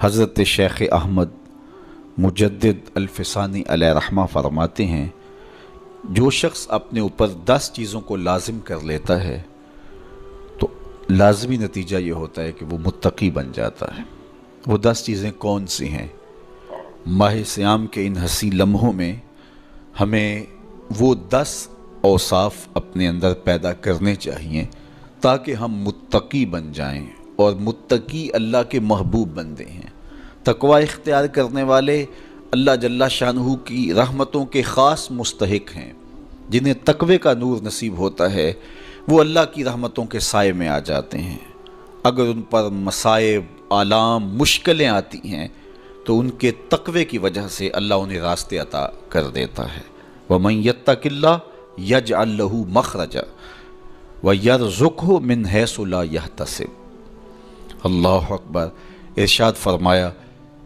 حضرت شیخ احمد مجدد الفسانی علیہ رحمہ فرماتے ہیں، جو شخص اپنے اوپر 10 چیزوں کو لازم کر لیتا ہے تو لازمی نتیجہ یہ ہوتا ہے کہ وہ متقی بن جاتا ہے۔ وہ 10 چیزیں کون سی ہیں؟ ماہ صیام کے ان حسین لمحوں میں ہمیں وہ 10 اوصاف اپنے اندر پیدا کرنے چاہیے تاکہ ہم متقی بن جائیں، اور متقی اللہ کے محبوب بندے ہیں۔ تقوی اختیار کرنے والے اللہ جل شانہ کی رحمتوں کے خاص مستحق ہیں۔ جنہیں تقوی کا نور نصیب ہوتا ہے وہ اللہ کی رحمتوں کے سائے میں آ جاتے ہیں۔ اگر ان پر مصائب، آلام، مشکلیں آتی ہیں تو ان کے تقوی کی وجہ سے اللہ انہیں راستے عطا کر دیتا ہے۔ وَمَن يَتَّقِ اللَّهَ يَجْعَل لَّهُ مَخْرَجًا وَيَرْزُقْهُ مِنْ حَيْثُ لَا يَحْتَسِبُ۔ اللہ اکبر۔ ارشاد فرمایا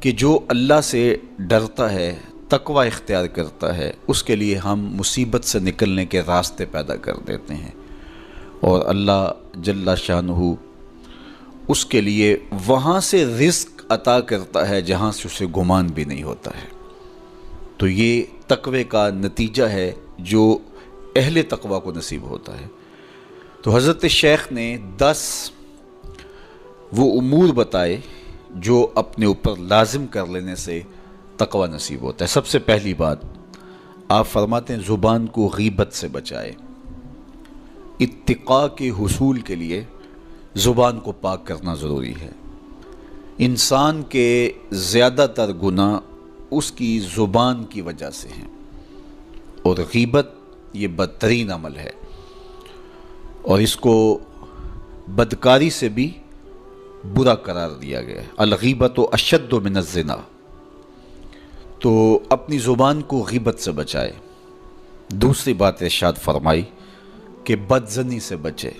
کہ جو اللہ سے ڈرتا ہے، تقوی اختیار کرتا ہے، اس کے لیے ہم مصیبت سے نکلنے کے راستے پیدا کر دیتے ہیں، اور اللہ جل شانہ اس کے لیے وہاں سے رزق عطا کرتا ہے جہاں سے اسے گمان بھی نہیں ہوتا ہے۔ تو یہ تقوی کا نتیجہ ہے جو اہل تقوی کو نصیب ہوتا ہے۔ تو حضرت شیخ نے 10 وہ امور بتائے جو اپنے اوپر لازم کر لینے سے تقوی نصیب ہوتا ہے۔ سب سے پہلی بات آپ فرماتے ہیں زبان کو غیبت سے بچائے۔ اتقاء کے حصول کے لیے زبان کو پاک کرنا ضروری ہے۔ انسان کے زیادہ تر گناہ اس کی زبان کی وجہ سے ہیں، اور غیبت یہ بدترین عمل ہے، اور اس کو بدکاری سے بھی برا قرار دیا گیا ہے۔ الغیبت اشد من الزنا۔ تو اپنی زبان کو غیبت سے بچائے۔ دوسری بات ارشاد فرمائی کہ بدظنی سے بچے،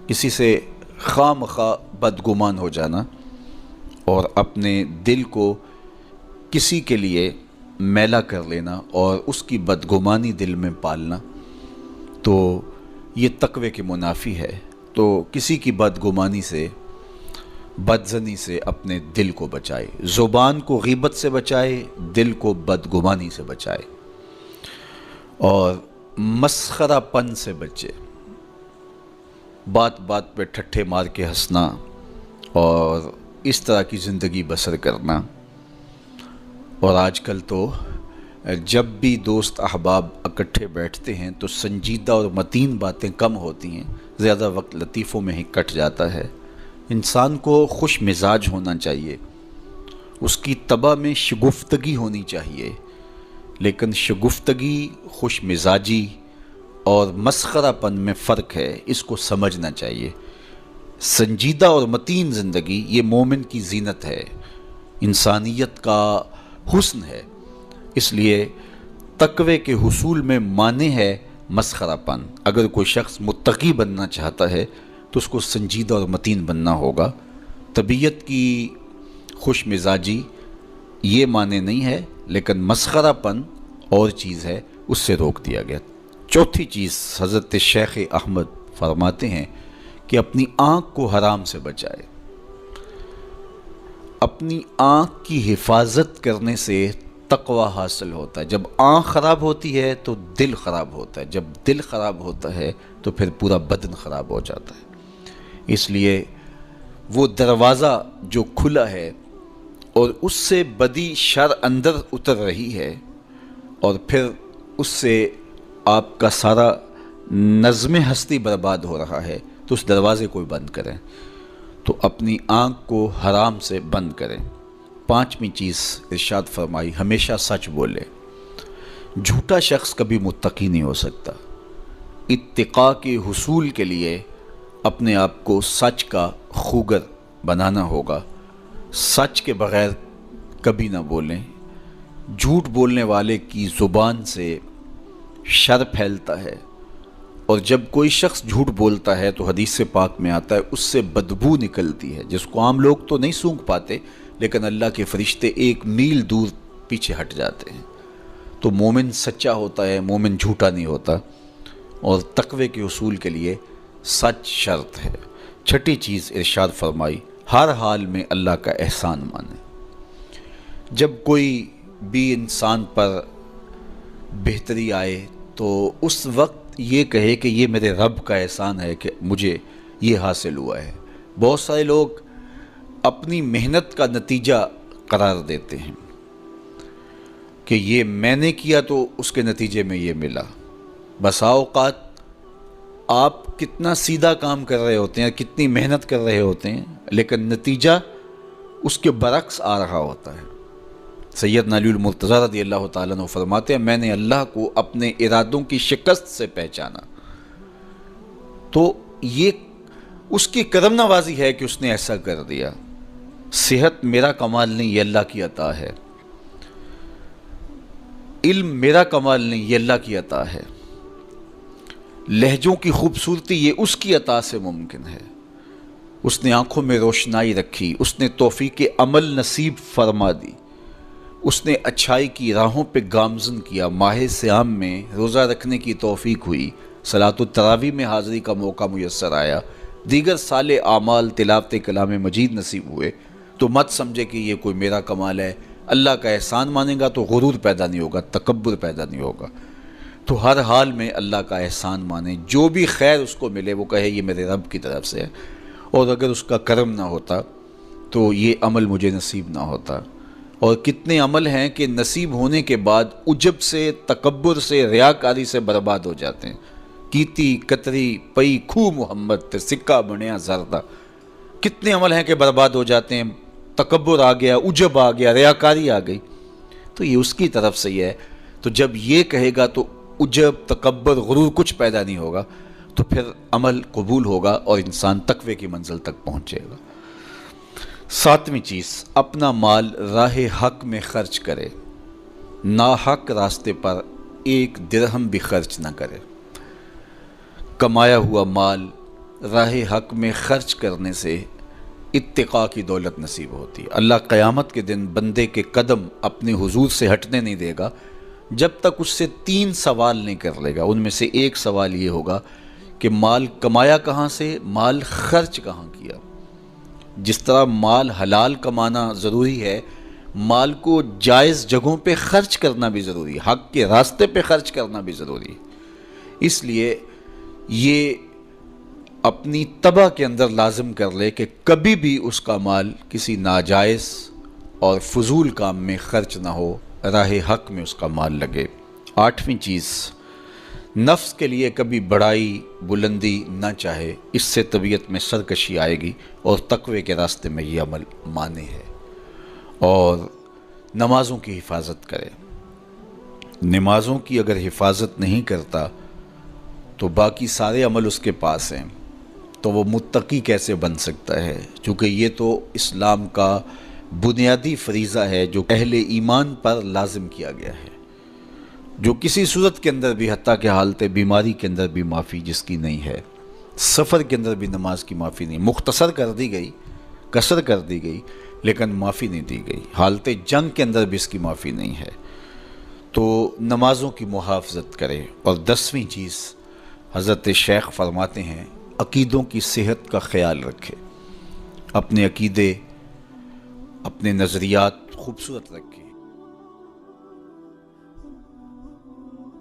کسی سے خواہ مخواہ بدگمان ہو جانا اور اپنے دل کو کسی کے لیے میلا کر لینا اور اس کی بدگمانی دل میں پالنا، تو یہ تقوی کے منافی ہے۔ تو کسی کی بدگمانی سے، بدظنی سے اپنے دل کو بچائے، زبان کو غیبت سے بچائے، دل کو بدگمانی سے بچائے، اور مسخرہ پن سے بچے۔ بات بات پہ ٹھٹھے مار کے ہنسنا اور اس طرح کی زندگی بسر کرنا۔ اور آج کل تو جب بھی دوست احباب اکٹھے بیٹھتے ہیں تو سنجیدہ اور متین باتیں کم ہوتی ہیں، زیادہ وقت لطیفوں میں ہی کٹ جاتا ہے۔ انسان کو خوش مزاج ہونا چاہیے، اس کی طبع میں شگفتگی ہونی چاہیے، لیکن شگفتگی، خوش مزاجی اور مسخرہ پن میں فرق ہے، اس کو سمجھنا چاہیے۔ سنجیدہ اور متین زندگی یہ مومن کی زینت ہے، انسانیت کا حسن ہے۔ اس لیے تقوی کے حصول میں مانع ہے مسخرہ پن۔ اگر کوئی شخص متقی بننا چاہتا ہے تو اس کو سنجیدہ اور متین بننا ہوگا۔ طبیعت کی خوش مزاجی یہ معنی نہیں ہے، لیکن مسخرہ پن اور چیز ہے، اس سے روک دیا گیا۔ چوتھی چیز حضرت شیخ احمد فرماتے ہیں کہ اپنی آنکھ کو حرام سے بچائے۔ اپنی آنکھ کی حفاظت کرنے سے تقوی حاصل ہوتا ہے۔ جب آنکھ خراب ہوتی ہے تو دل خراب ہوتا ہے، جب دل خراب ہوتا ہے تو پھر پورا بدن خراب ہو جاتا ہے۔ اس لیے وہ دروازہ جو کھلا ہے اور اس سے بدی شر اندر اتر رہی ہے، اور پھر اس سے آپ کا سارا نظم ہستی برباد ہو رہا ہے، تو اس دروازے کو بند کریں۔ تو اپنی آنکھ کو حرام سے بند کریں۔ پانچویں چیز ارشاد فرمائی، ہمیشہ سچ بولے۔ جھوٹا شخص کبھی متقی نہیں ہو سکتا۔ اتقاء کے حصول کے لیے اپنے آپ کو سچ کا خوگر بنانا ہوگا۔ سچ کے بغیر کبھی نہ بولیں۔ جھوٹ بولنے والے کی زبان سے شر پھیلتا ہے، اور جب کوئی شخص جھوٹ بولتا ہے تو حدیث پاک میں آتا ہے اس سے بدبو نکلتی ہے، جس کو عام لوگ تو نہیں سونگھ پاتے، لیکن اللہ کے فرشتے 1 میل دور پیچھے ہٹ جاتے ہیں۔ تو مومن سچا ہوتا ہے، مومن جھوٹا نہیں ہوتا، اور تقوی کے حصول کے لیے سچ شرط ہے۔ چھٹی چیز ارشاد فرمائی، ہر حال میں اللہ کا احسان مانے۔ جب کوئی بھی انسان پر بہتری آئے تو اس وقت یہ کہے کہ یہ میرے رب کا احسان ہے کہ مجھے یہ حاصل ہوا ہے۔ بہت سارے لوگ اپنی محنت کا نتیجہ قرار دیتے ہیں کہ یہ میں نے کیا تو اس کے نتیجے میں یہ ملا۔ بسا اوقات آپ کتنا سیدھا کام کر رہے ہوتے ہیں، کتنی محنت کر رہے ہوتے ہیں، لیکن نتیجہ اس کے برعکس آ رہا ہوتا ہے۔ سیدنا علی المرتضیٰ رضی اللہ تعالیٰ عنہ فرماتے ہیں، میں نے اللہ کو اپنے ارادوں کی شکست سے پہچانا، تو یہ اس کی کرم نوازی ہے کہ اس نے ایسا کر دیا۔ صحت میرا کمال نہیں، یہ اللہ کی عطا ہے۔ علم میرا کمال نہیں، یہ اللہ کی عطا ہے۔ لہجوں کی خوبصورتی یہ اس کی عطا سے ممکن ہے۔ اس نے آنکھوں میں روشنائی رکھی، اس نے توفیق عمل نصیب فرما دی، اس نے اچھائی کی راہوں پہ گامزن کیا۔ ماہ صیام میں روزہ رکھنے کی توفیق ہوئی، صلاۃ التراویح میں حاضری کا موقع میسر آیا، دیگر صالح اعمال تلاوت کلام مجید نصیب ہوئے، تو مت سمجھے کہ یہ کوئی میرا کمال ہے۔ اللہ کا احسان مانے گا تو غرور پیدا نہیں ہوگا، تکبر پیدا نہیں ہوگا۔ تو ہر حال میں اللہ کا احسان مانے، جو بھی خیر اس کو ملے وہ کہے یہ میرے رب کی طرف سے ہے، اور اگر اس کا کرم نہ ہوتا تو یہ عمل مجھے نصیب نہ ہوتا۔ اور کتنے عمل ہیں کہ نصیب ہونے کے بعد عجب سے، تکبر سے، ریاکاری سے برباد ہو جاتے ہیں۔ کیتی کتری پئی کھو محمد تے سکہ بنیا زردہ، کتنے عمل ہیں کہ برباد ہو جاتے ہیں، تکبر آ گیا، عجب آ گیا، ریاکاری آ گئی، تو یہ اس کی طرف سے ہی ہے۔ تو جب یہ کہے گا تو عجب، تکبر، غرور کچھ پیدا نہیں ہوگا، تو پھر عمل قبول ہوگا اور انسان تقوی کی منزل تک پہنچے گا۔ ساتویں چیز، اپنا مال راہ حق میں خرچ کرے، ناحق راستے پر ایک درہم بھی خرچ نہ کرے۔ کمایا ہوا مال راہ حق میں خرچ کرنے سے اتقاء کی دولت نصیب ہوتی ہے۔ اللہ قیامت کے دن بندے کے قدم اپنے حضور سے ہٹنے نہیں دے گا جب تک اس سے 3 سوال نہیں کر لے گا۔ ان میں سے ایک سوال یہ ہوگا کہ مال کمایا کہاں سے، مال خرچ کہاں کیا۔ جس طرح مال حلال کمانا ضروری ہے، مال کو جائز جگہوں پہ خرچ کرنا بھی ضروری ہے، حق کے راستے پہ خرچ کرنا بھی ضروری ہے۔ اس لیے یہ اپنی طبع کے اندر لازم کر لے کہ کبھی بھی اس کا مال کسی ناجائز اور فضول کام میں خرچ نہ ہو، راہ حق میں اس کا مال لگے۔ 8ویں چیز، نفس کے لیے کبھی بڑائی بلندی نہ چاہے، اس سے طبیعت میں سرکشی آئے گی اور تقوی کے راستے میں یہ عمل مانے ہے۔ اور نمازوں کی حفاظت کرے۔ نمازوں کی اگر حفاظت نہیں کرتا تو باقی سارے عمل اس کے پاس ہیں، تو وہ متقی کیسے بن سکتا ہے؟ چونکہ یہ تو اسلام کا بنیادی فریضہ ہے جو اہل ایمان پر لازم کیا گیا ہے، جو کسی صورت کے اندر بھی، حتیٰ کہ حالت بیماری کے اندر بھی معافی جس کی نہیں ہے، سفر کے اندر بھی نماز کی معافی نہیں، مختصر کر دی گئی، قصر کر دی گئی، لیکن معافی نہیں دی گئی، حالت جنگ کے اندر بھی اس کی معافی نہیں ہے۔ تو نمازوں کی محافظت کرے۔ اور 10ویں چیز، حضرت شیخ فرماتے ہیں عقیدوں کی صحت کا خیال رکھے، اپنے عقیدے، اپنے نظریات خوبصورت رکھے۔